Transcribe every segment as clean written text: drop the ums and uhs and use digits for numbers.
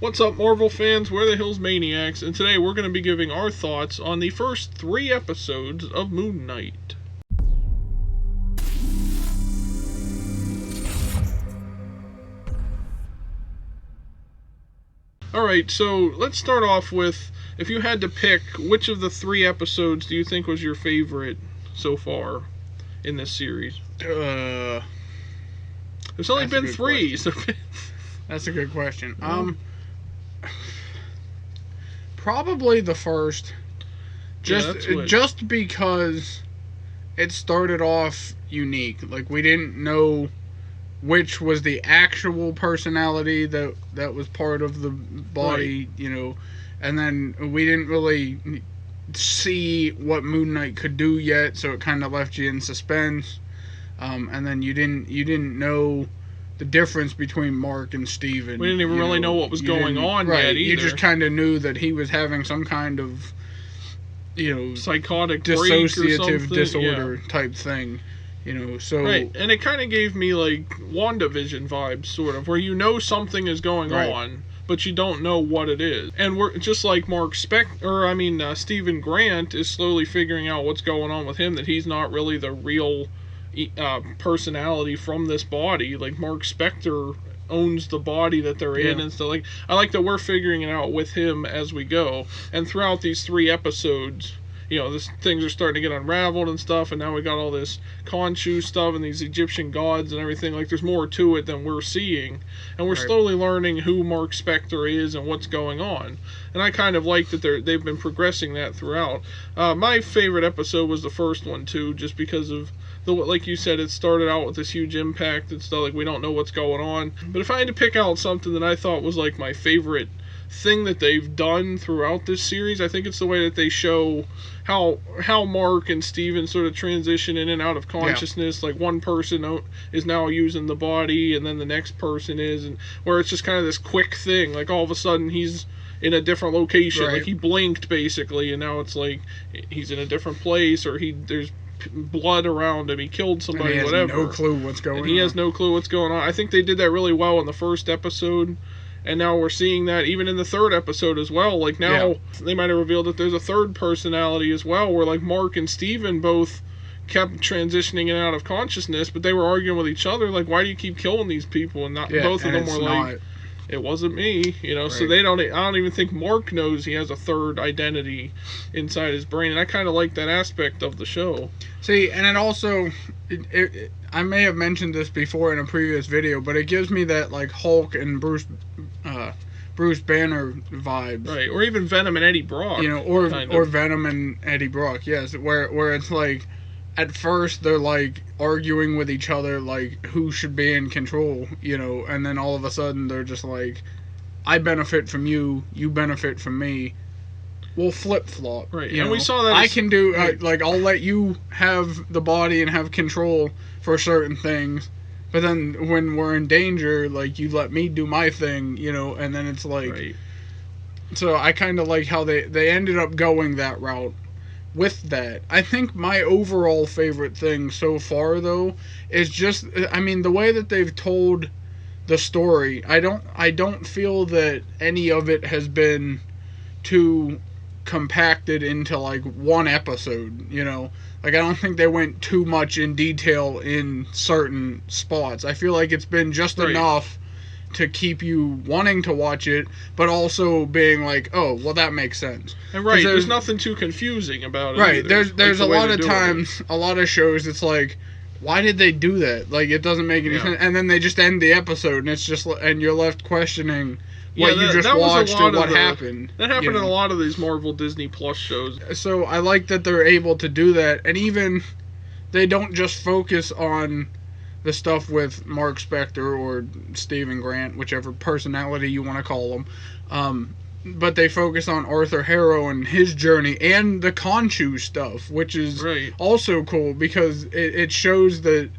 What's up, Marvel fans? We're the Hills Maniacs, and today we're going to be giving our thoughts on the first 3 episodes of Moon Knight. Alright, so let's start off with, if you had to pick, which of the 3 episodes do you think was your favorite so far in this series? There's only been 3, so... That's a good question. Probably the first. Just because it started off unique. Like, we didn't know which was the actual personality that was part of the body, right. And then we didn't really see what Moon Knight could do yet, so it kind of left you in suspense. And then you didn't know the difference between Mark and Steven. We didn't even really know what was going on yet either. You just kind of knew that he was having some kind of, psychotic dissociative disorder type thing. So... Right, and it kind of gave me, like, WandaVision vibes, sort of, where something is going on, but you don't know what it is. And we're just like Steven Grant is slowly figuring out what's going on with him, that he's not really the real personality from this body. Like, Mark Spector owns the body that they're in and stuff. Like, I like that we're figuring it out with him as we go. And throughout these 3 episodes, things are starting to get unraveled and stuff, and now we got all this Khonshu stuff and these Egyptian gods and everything. Like, there's more to it than we're seeing, and we're slowly learning who Mark Spector is and what's going on. And I kind of like that they've been progressing that throughout. My favorite episode was the first one too, just because of like you said, it started out with this huge impact and stuff. Like, we don't know what's going on. But if I had to pick out something that I thought was like my favorite thing that they've done throughout this series, I think it's the way that they show how Mark and Steven sort of transition in and out of consciousness. Like, one person is now using the body, and then the next person is, and where it's just kind of this quick thing. Like, all of a sudden he's in a different location. Like, he blinked basically, and now it's like he's in a different place, or there's blood around him, he killed somebody, and he has no clue what's going on. He has no clue what's going on. I think they did that really well in the first episode, and now we're seeing that even in the 3rd episode as well. Like, now they might have revealed that there's a 3rd personality as well, where like Mark and Steven both kept transitioning in and out of consciousness, but they were arguing with each other, like, why do you keep killing these people? And both of them were like, it wasn't me, so I don't even think Mark knows he has a 3rd identity inside his brain, and I kind of like that aspect of the show. See, and it also, I may have mentioned this before in a previous video, but it gives me that, like, Hulk and Bruce Banner vibes. Right, or even Venom and Eddie Brock. Or Venom and Eddie Brock, yes, where it's like, at first they're like arguing with each other, like, who should be in control, and then all of a sudden they're just like, I benefit from you, you benefit from me, we'll flip-flop. Right, and we saw that I can do, like, I'll let you have the body and have control for certain things, but then when we're in danger, like, you let me do my thing, and then it's like... Right. So I kind of like how they ended up going that route with that. I think my overall favorite thing so far, though, is just, the way that they've told the story. I don't feel that any of it has been too compacted into, like, one episode, Like, I don't think they went too much in detail in certain spots. I feel like it's been just enough to keep you wanting to watch it, but also being like, oh, well, that makes sense. And there's nothing too confusing about it. Right, there's a lot of times, a lot of shows, it's like, why did they do that? Like, it doesn't make any sense. And then they just end the episode, and it's just, and you're left questioning what you just watched or what happened. That happened in a lot of these Marvel Disney Plus shows. So I like that they're able to do that, and even they don't just focus on the stuff with Mark Spector or Steven Grant, whichever personality you want to call him, but they focus on Arthur Harrow and his journey and the Khonshu stuff, which is also cool because it shows that,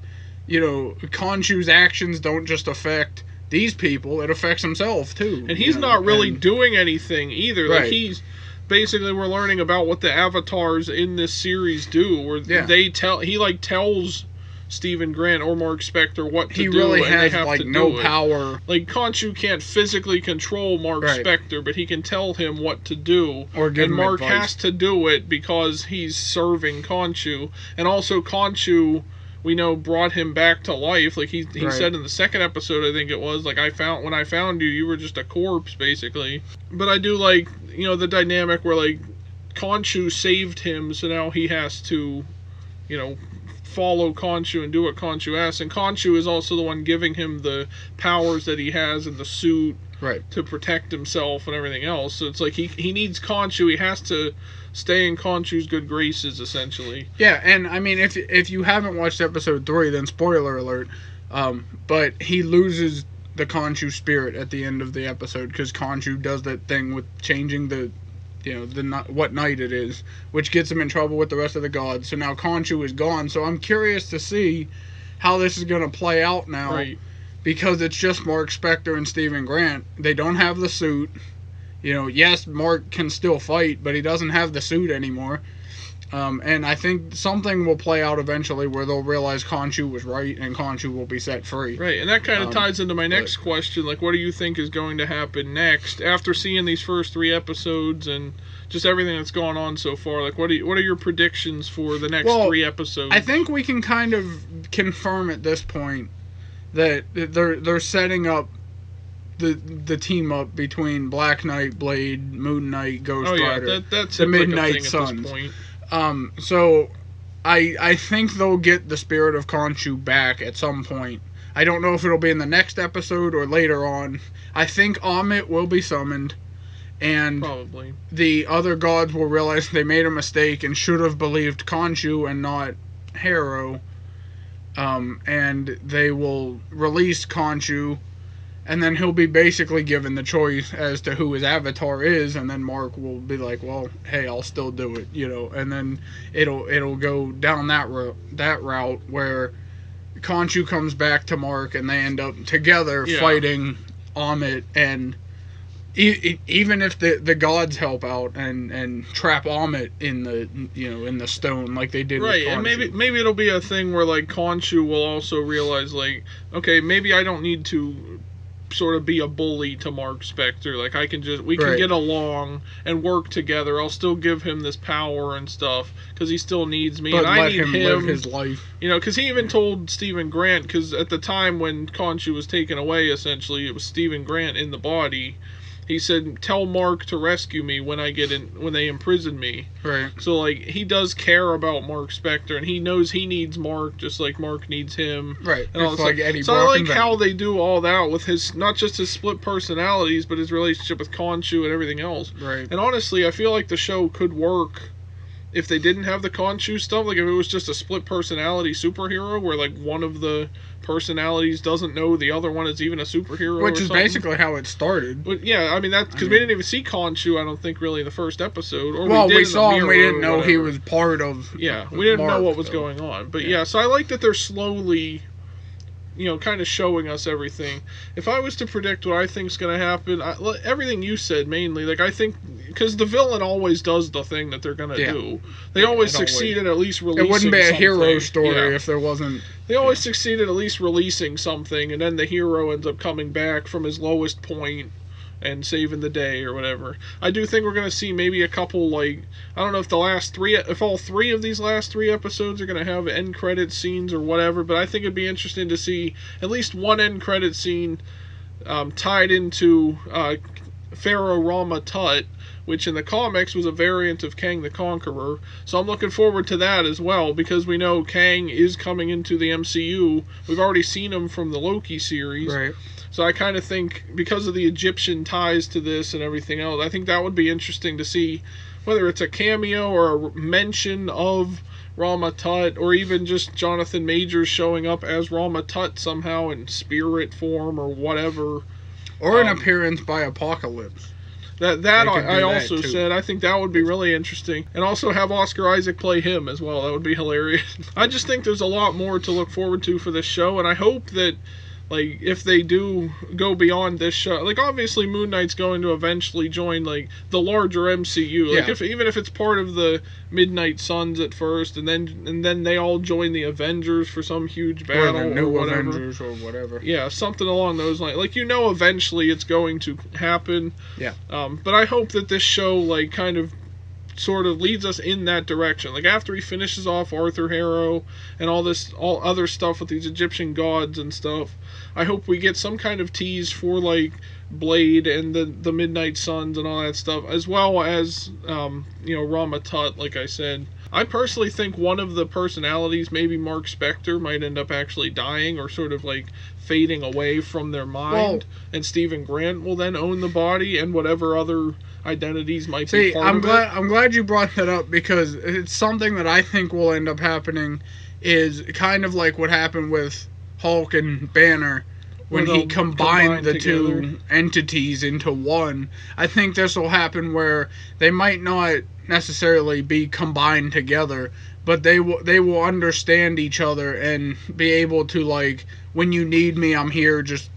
Khonshu's actions don't just affect these people, it affects himself too. And he's not really doing anything either. Like, he's basically, we're learning about what the avatars in this series do, where he tells Stephen Grant or Mark Spector what to do. He really and they has have like to no do it. power. Like Khonshu can't physically control Mark Spector, but he can tell him what to do. Or give him Mark advice. has to do it because he's serving Khonshu. And also Khonshu, we know, brought him back to life. Like he said in the second episode, I think it was, like, when I found you, you were just a corpse, basically. But I do like, you know, the dynamic where, like, Khonshu saved him, so now he has to, you know, follow Khonshu and do what Khonshu asks. And Khonshu is also the one giving him the powers that he has in the suit to protect himself and everything else. So it's like he needs Khonshu. He has to stay in Khonshu's good graces, essentially. Yeah, and I mean, if you haven't watched episode 3, then spoiler alert. But he loses the Khonshu spirit at the end of the episode because Khonshu does that thing with changing the, you know, what night it is, which gets him in trouble with the rest of the gods. So now Khonshu is gone. So I'm curious to see how this is going to play out now, because it's just Mark Spector and Stephen Grant. They don't have the suit. You know, yes, Mark can still fight, but he doesn't have the suit anymore. And I think something will play out eventually where they'll realize Khonshu was right and Khonshu will be set free. Right, and that kind of ties into my next question. Like, what do you think is going to happen next after seeing these first 3 episodes and just everything that's gone on so far? Like, what are your predictions for the next 3 episodes? I think we can kind of confirm at this point that they're setting up the team up between Black Knight, Blade, Moon Knight, Ghost Rider, that's the Midnight like Suns. At this point. So I think they'll get the spirit of Khonshu back at some point. I don't know if it'll be in the next episode or later on. I think Amit will be summoned, and probably the other gods will realize they made a mistake and should have believed Khonshu and not Harrow. And they will release Khonshu, and then he'll be basically given the choice as to who his avatar is, and then Mark will be like, well, hey, I'll still do it, you know, and then it'll go down that route where Khonshu comes back to Mark and they end up together fighting Amit, and even if the gods help out and trap Amit in the, you know, in the stone like they did with Khonshu. And maybe it'll be a thing where, like, Khonshu will also realize, like, okay, maybe I don't need to sort of be a bully to Mark Spector. Like, we can get along and work together. I'll still give him this power and stuff because he still needs me, but and I let need him live his life. You know, because he even told Stephen Grant, because at the time when Khonshu was taken away, essentially it was Stephen Grant in the body. He said, "Tell Mark to rescue me when they imprison me." Right. So, like, he does care about Mark Spector, and he knows he needs Mark just like Mark needs him. Right. And all like Eddie so I like how they do all that with his, not just his split personalities, but his relationship with Khonshu and everything else. Right. And honestly, I feel like the show could work if they didn't have the Khonshu stuff. Like, if it was just a split personality superhero where, like, one of the personalities doesn't know the other one is even a superhero, which or is something. Basically how it started. But yeah, I mean, that's because we didn't even see Khonshu, I don't think, really in the first episode. Or we saw him, we didn't know he was part of. Yeah, we didn't know what was going on. But yeah, so I like that they're slowly, you know, kind of showing us everything. If I was to predict what I think's going to happen, everything you said mainly, like, I think, because the villain always does the thing that they're going to do. They always succeed at least releasing. It wouldn't be a something. hero story if there wasn't. They always succeed at least releasing something, and then the hero ends up coming back from his lowest point and saving the day or whatever. I do think we're going to see maybe a couple, like, I don't know if all 3 of these last 3 episodes are going to have end credit scenes or whatever, but I think it'd be interesting to see at least one end credit scene tied into Pharaoh Rama Tut, which in the comics was a variant of Kang the Conqueror. So I'm looking forward to that as well, because we know Kang is coming into the MCU. We've already seen him from the Loki series. Right. So I kind of think, because of the Egyptian ties to this and everything else, I think that would be interesting to see, whether it's a cameo or a mention of Rama Tut, or even just Jonathan Majors showing up as Rama Tut somehow in spirit form or whatever. Or an appearance by Apocalypse. I also said I think that would be really interesting, and also have Oscar Isaac play him as well. That would be hilarious. I just think there's a lot more to look forward to for this show, and I hope that, like if they do go beyond this show, like obviously Moon Knight's going to eventually join like the larger MCU. Like even if it's part of the Midnight Suns at first, and then they all join the Avengers for some huge battle or the new whatever. Avengers or whatever. Yeah, something along those lines. Like eventually it's going to happen. Yeah. But I hope that this show like kind of sort of leads us in that direction. Like after he finishes off Arthur Harrow and all other stuff with these Egyptian gods and stuff, I hope we get some kind of tease for like Blade and the Midnight Suns and all that stuff, as well as Rama Tut, like I said. I personally think one of the personalities, maybe Mark Spector, might end up actually dying or sort of like fading away from their mind, and Stephen Grant will then own the body and whatever other identities might be part of it. I'm glad you brought that up, because it's something that I think will end up happening, is kind of like what happened with Hulk and Banner when he combined the two entities into one. I think this will happen where they might not necessarily be combined together, but they will understand each other and be able to, like, when you need me, I'm here, just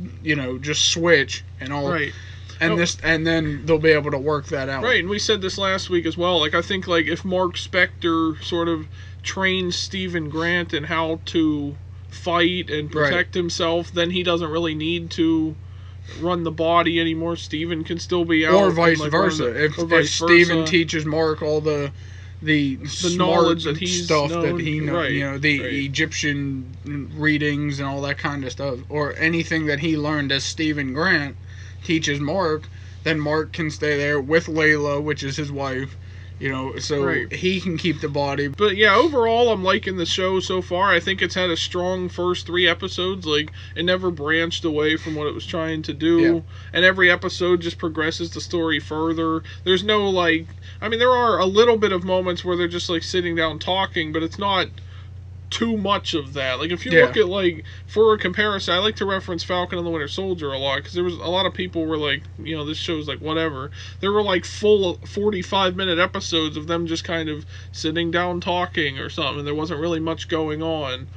switch and all. Right. And then they'll be able to work that out. Right, and we said this last week as well. Like, I think, like, if Mark Spector sort of trains Stephen Grant in how to fight and protect himself, then he doesn't really need to run the body anymore. Stephen can still be out. Or vice versa. If Stephen teaches Mark all the knowledge that he's stuff known, that he knows, Egyptian readings and all that kind of stuff, or anything that he learned as Stephen Grant teaches Mark, then Mark can stay there with Layla, which is his wife, so he can keep the body. But yeah, overall, I'm liking the show so far. I think it's had a strong first 3 episodes. Like, it never branched away from what it was trying to do, and every episode just progresses the story further. There's no, like, I mean, there are a little bit of moments where they're just, like, sitting down talking, but it's not too much of that. Like, if you look at, like, for a comparison, I like to reference Falcon and the Winter Soldier a lot, because there was a lot of people were like, this show's like whatever. There were like full 45-minute episodes of them just kind of sitting down talking or something, and there wasn't really much going on.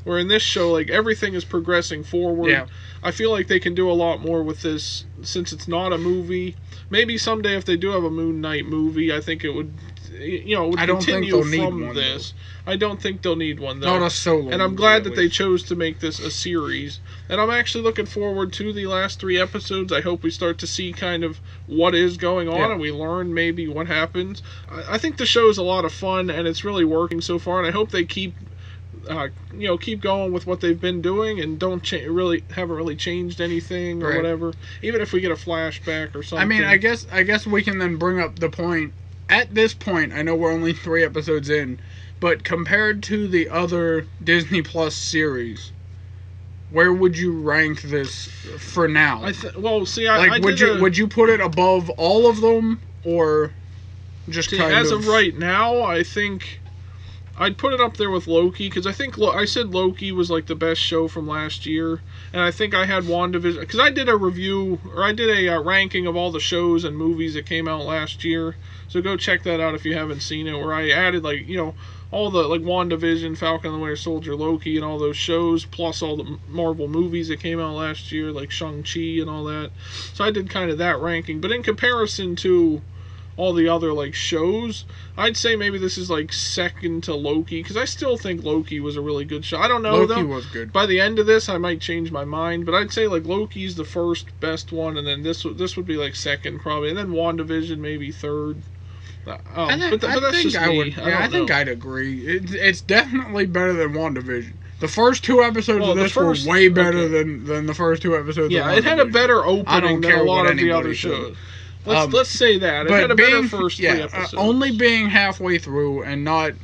Where in this show, like, everything is progressing forward. Yeah. I feel like they can do a lot more with this, since it's not a movie. Maybe someday if they do have a Moon Knight movie, I think it would, would continue from this. I don't think they'll need one, though. Not a solo. And I'm glad that they chose to make this a series. And I'm actually looking forward to the last 3 episodes. I hope we start to see kind of what is going on, and we learn maybe what happens. I think the show is a lot of fun, and it's really working so far, and I hope they keep going with what they've been doing, and haven't really changed anything or whatever. Even if we get a flashback or something. I mean, I guess we can then bring up the point. At this point, I know we're only 3 episodes in, but compared to the other Disney Plus series, where would you rank this for now? Would you put it above all of them, or just as of right now? I think I'd put it up there with Loki, because I think I said Loki was like the best show from last year, and I think I had WandaVision, because I did a review, or I did a ranking of all the shows and movies that came out last year, so go check that out if you haven't seen it, where I added, like, all the, like, WandaVision, Falcon and the Winter Soldier, Loki, and all those shows, plus all the Marvel movies that came out last year, like Shang-Chi and all that. So I did kind of that ranking, but in comparison to all the other, like, shows, I'd say maybe this is, like, second to Loki, because I still think Loki was a really good show. I don't know, Loki was good. By the end of this, I might change my mind, but I'd say, like, Loki's the first best one, and then this would be, like, second, probably, and then WandaVision maybe third. I think I'd agree. It's definitely better than WandaVision. The first 2 episodes of this were way better than the first 2 episodes. Yeah, it had a better opening than a lot of the other shows. Let's say that. It had a better first 3 episodes. Only being halfway through and not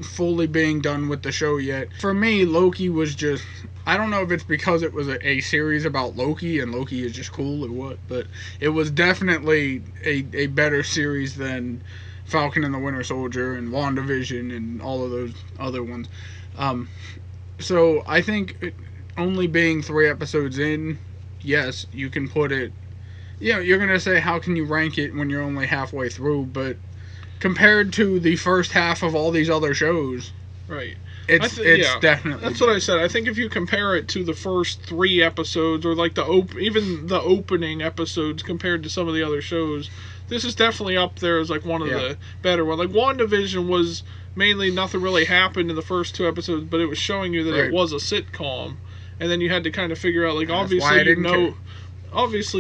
fully being done with the show yet. For me, Loki was just... I don't know if it's because it was a series about Loki and Loki is just cool or what, but it was definitely a better series than Falcon and the Winter Soldier and WandaVision and all of those other ones. So I think only being 3 episodes in, yes, you can put it... you're going to say, how can you rank it when you're only halfway through, but compared to the first half of all these other shows... Right. It's definitely. That's what I said. I think if you compare it to the first 3 episodes, or like even the opening episodes compared to some of the other shows, this is definitely up there as like one of the better ones. Like WandaVision was mainly nothing really happened in the first 2 episodes, but it was showing you that it was a sitcom, and then you had to kind of figure out, like, obviously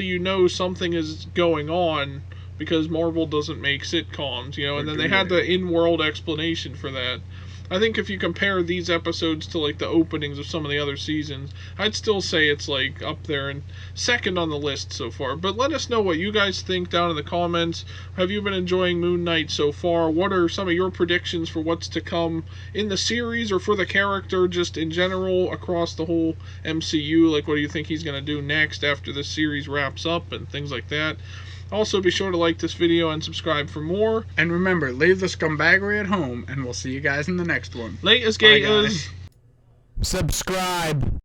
you know something is going on because Marvel doesn't make sitcoms, you know, and then they had the in-world explanation for that. I think if you compare these episodes to like the openings of some of the other seasons, I'd still say it's like up there and second on the list so far. But let us know what you guys think down in the comments. Have you been enjoying Moon Knight so far? What are some of your predictions for what's to come in the series or for the character just in general across the whole MCU? Like, what do you think he's going to do next after this series wraps up and things like that? Also, be sure to like this video and subscribe for more. And remember, leave the scumbaggery at home, and we'll see you guys in the next one. Latest gators. Subscribe.